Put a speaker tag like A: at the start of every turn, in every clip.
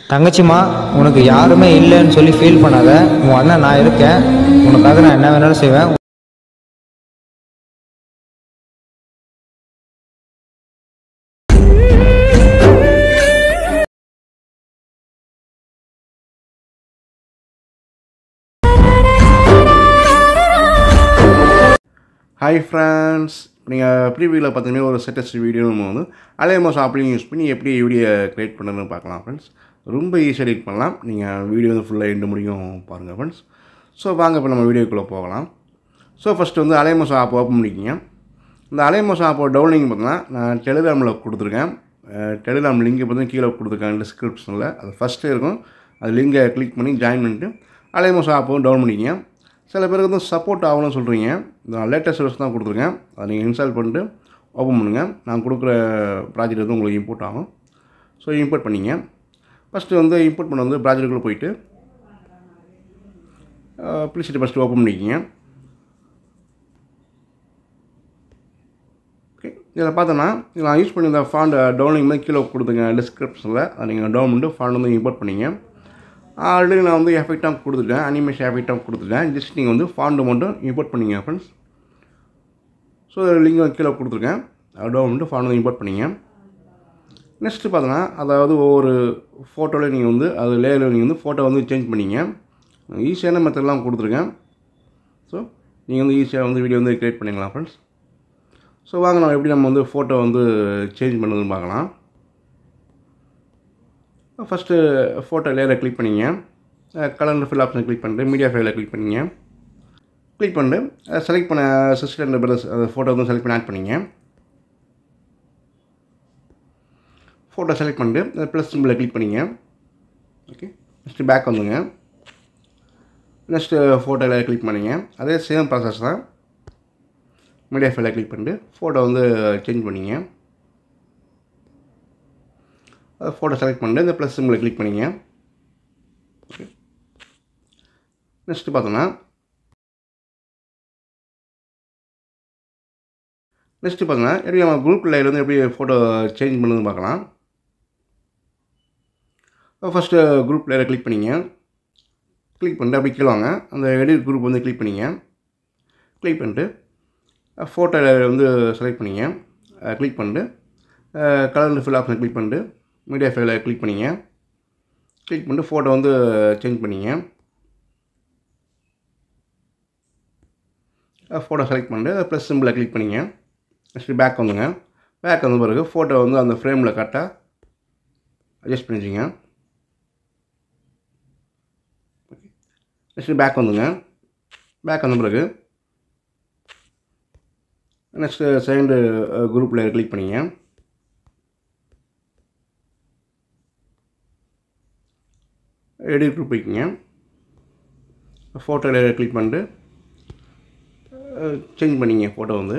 A: தங்கச்சிம்மா, உனக்கு யாருமே இல்லைன்னு சொல்லி ஃபீல் பண்ணாத. உன் அண்ணன் நான் இருக்கேன். உனக்காக நான் என்ன வேணாலும் செய்வேன்.
B: ஹாய் ஃப்ரெண்ட்ஸ், நீங்கள் ப்ரீவியூவில் பார்த்தீங்கன்னா ஒரு செட்டஸ்ட் வீடியோ நம்ம வந்து அலைமோஸ் ஆப்லையும் யூஸ் பண்ணி எப்படி வீடியோ க்ரியேட் பண்ணுறதுன்னு பார்க்கலாம் ஃப்ரெண்ட்ஸ். ரொம்ப ஈஸியாக எடிட் பண்ணலாம். நீங்கள் வீடியோ வந்து ஃபுல்லாக எண்டு முடியும் பாருங்கள் ஃப்ரெண்ட்ஸ். ஸோ வாங்க இப்போ நம்ம வீடியோக்குள்ளே போகலாம். ஸோ ஃபஸ்ட்டு வந்து அலைமோஸ் ஆப் ஓப்பன் பண்ணிக்கிங்க. இந்த அலைமோஸ் ஆப்போட டவுன்லிங் பார்த்தீங்கன்னா நான் டெலிகிராமில் கொடுத்துருக்கேன். டெலிகிராம் லிங்க் பார்த்தீங்கன்னா கீழே கொடுத்துருக்கேன் டிஸ்கிரிப்ஷனில். அது ஃபஸ்ட்டு இருக்கும். அது லிங்கை கிளிக் பண்ணி ஜாயின் பண்ணிவிட்டு அலைமோஸ் ஆப்பும் டவுன் பண்ணிக்கிங்க. சில பேருக்கு வந்து சப்போர்ட் ஆகணும்னு சொல்கிறீங்க. நான் லேட்டஸ்ட் வெர்ஷன் தான் கொடுத்துருக்கேன். அதை நீங்கள் இன்ஸ்டால் பண்ணிட்டு ஓப்பன் பண்ணுங்கள். நான் கொடுக்குற ப்ராஜெக்ட் வந்து உங்களுக்கு இம்போர்ட் ஆகும். ஸோ இம்போர்ட் பண்ணிங்க. ஃபஸ்ட்டு வந்து இம்போர்ட் பண்ண வந்து ப்ராஜெக்ட்டுக்குள்ளே போயிட்டு ப்ளீஸிட்டு ஃபஸ்ட்டு ஓப்பன் பண்ணிக்கிங்க. ஓகே, இதில் பார்த்தோன்னா நான் யூஸ் பண்ணி இந்த ஃபாண்ட் டவுன்லிங் மாதிரி கீழே கொடுத்துங்க டிஸ்கிரிப்ஷனில். அதை நீங்கள் டவுன் பண்ணிட்டு ஃபாண்ட் வந்து இம்போர்ட் பண்ணிங்க. ஆல்ரெடி நான் வந்து எஃபெக்டாக கொடுத்துட்டேன், அனிமேஷன் எஃபெக்டாக கொடுத்துட்டேன். ஜஸ்ட் நீங்கள் வந்து ஃபாண்ட் மட்டும் இம்போர்ட் பண்ணிங்க ஃப்ரெண்ட்ஸ். ஸோ லிங்க் கீழே கொடுத்துருக்கேன். டவுன் பண்ணிட்டு ஃபாண்ட் வந்து இம்போர்ட் பண்ணிங்க. நெக்ஸ்ட்டு பார்த்தோன்னா அதாவது ஒவ்வொரு ஃபோட்டோவில் நீங்கள் வந்து அது லேயரில் நீங்கள் வந்து ஃபோட்டோ வந்து சேஞ்ச் பண்ணிங்க. ஈஸியான மெத்தட்லாம் கொடுத்துருக்கேன். ஸோ நீங்கள் வந்து ஈஸியாக வந்து வீடியோ வந்து க்ரியேட் பண்ணிக்கலாம் ஃப்ரெண்ட்ஸ். ஸோ வாங்க நம்ம எப்படி நம்ம வந்து ஃபோட்டோ வந்து சேஞ்ச் பண்ணுறதுன்னு பார்க்கலாம். ஃபஸ்ட்டு ஃபோட்டோ லேயரை கிளிக் பண்ணிங்க. கலர் ஃபில் ஆப்ஷனை கிளிக் பண்ணிட்டு மீடியா ஃபைலை கிளிக் பண்ணிங்க. கிளிக் பண்ணிட்டு செலக்ட் பண்ண சிஸ்டர் பிரதர்ஸ் அந்த ஃபோட்டோ வந்து செலக்ட் பண்ணி ஆட் பண்ணிங்க. ஃபோட்டோ செலக்ட் பண்ணிட்டு ப்ளஸ் சிம்பிளை கிளிக் பண்ணிங்க. ஓகே, நெக்ஸ்ட்டு பேக் வந்துங்க. நெக்ஸ்ட்டு ஃபோட்டோவில் கிளிக் பண்ணிங்க. அதே சேம் ப்ராசஸ் தான். மீடியா ஃபைலை கிளிக் பண்ணிட்டு ஃபோட்டோ வந்து சேஞ்ச் பண்ணிங்க. ஃபோட்டோ செலக்ட் பண்ணிட்டு இந்த ப்ளஸ் சிம்பிளை கிளிக் பண்ணிங்க. ஓகே, நெக்ஸ்ட்டு பார்த்தோன்னா எப்படி நம்ம குரூப் லேயர் வந்து எப்படி ஃபோட்டோ சேஞ்ச் பண்ணுறதுன்னு பார்க்கலாம். ஃபஸ்ட்டு குரூப் லேயரை கிளிக் பண்ணிங்க. கிளிக் பண்ணிட்டு அப்படி கீழே வாங்க. அந்த எடிட் குரூப் வந்து கிளிக் பண்ணிங்க. கிளிக் பண்ணிட்டு ஃபோட்டோ லேயர் வந்து செலக்ட் பண்ணிங்க. கிளிக் பண்ணிட்டு கலர் ஃபில் ஆப்ஷனை கிளிக் பண்ணிட்டு மீடியா ஃபைலை கிளிக் பண்ணிங்க. கிளிக் பண்ணிட்டு ஃபோட்டோ வந்து சேஞ்ச் பண்ணிங்க. ஃபோட்டோ செலக்ட் பண்ணிட்டு ப்ளஸ் சிம்பிளை கிளிக் பண்ணிங்க. நெக்ஸ்ட்டு பேக் வந்துங்க. பேக் வந்த பிறகு ஃபோட்டோ வந்து அந்த ஃப்ரேமில் கரெக்டாக அட்ஜஸ்ட் பண்ணிச்சிங்க. ஓகே, நெக்ஸ்ட்டு பேக் வந்துங்க. பேக் வந்த பிறகு next second group layer click பண்ணிங்க. எடிட் குரூப் போய்க்கிங்க. ஃபோட்டோ லேயர் கிளிக் பண்ணிட்டு சேஞ்ச் பண்ணிங்க. ஃபோட்டோ வந்து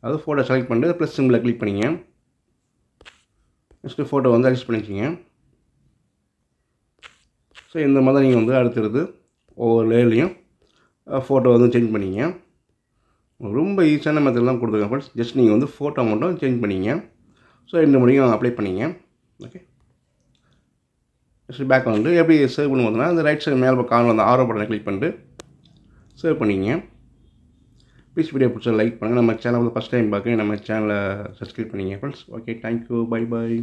B: அது ஃபோட்டோ செலக்ட் பண்ணிட்டு ப்ளஸ் சிம்பிளை கிளிக் பண்ணிங்க. நெக்ஸ்ட்டு ஃபோட்டோ வந்து அட்ஜஸ்ட் பண்ணிச்சிங்க. ஸோ இந்த மாதிரி நீங்கள் வந்து அடுத்தது ஒவ்வொரு லேயர்லையும் ஃபோட்டோ வந்து சேஞ்ச் பண்ணிங்க. ரொம்ப ஈஸியான மெத்தட்லாம் கொடுத்துருக்கேன் ஃப்ரெண்ட்ஸ். ஜஸ்ட் நீங்கள் வந்து ஃபோட்டோ மட்டும் சேஞ்ச் பண்ணிங்க. ஸோ இந்த முடியும் அப்ளை பண்ணிங்க. ஓகே, நெக்ஸ்ட் பேக் வந்து எப்படி சேவ் பண்ணி பார்த்தோன்னா அந்த ரைட் சைடு மேலே கார்னர் அந்த ஆரோ பட்டனை கிளிக் பண்ணிட்டு சேவ் பண்ணிங்க. ப்ளீஸ் வீடியோ பிடிச்சா லைக் பண்ணுங்கள். நம்ம சேனல் வந்து ஃபஸ்ட் டைம் பார்க்க நம்ம சேனலை சப்ஸ்கிரைப் பண்ணிங்க friends. Okay, thank you, bye bye.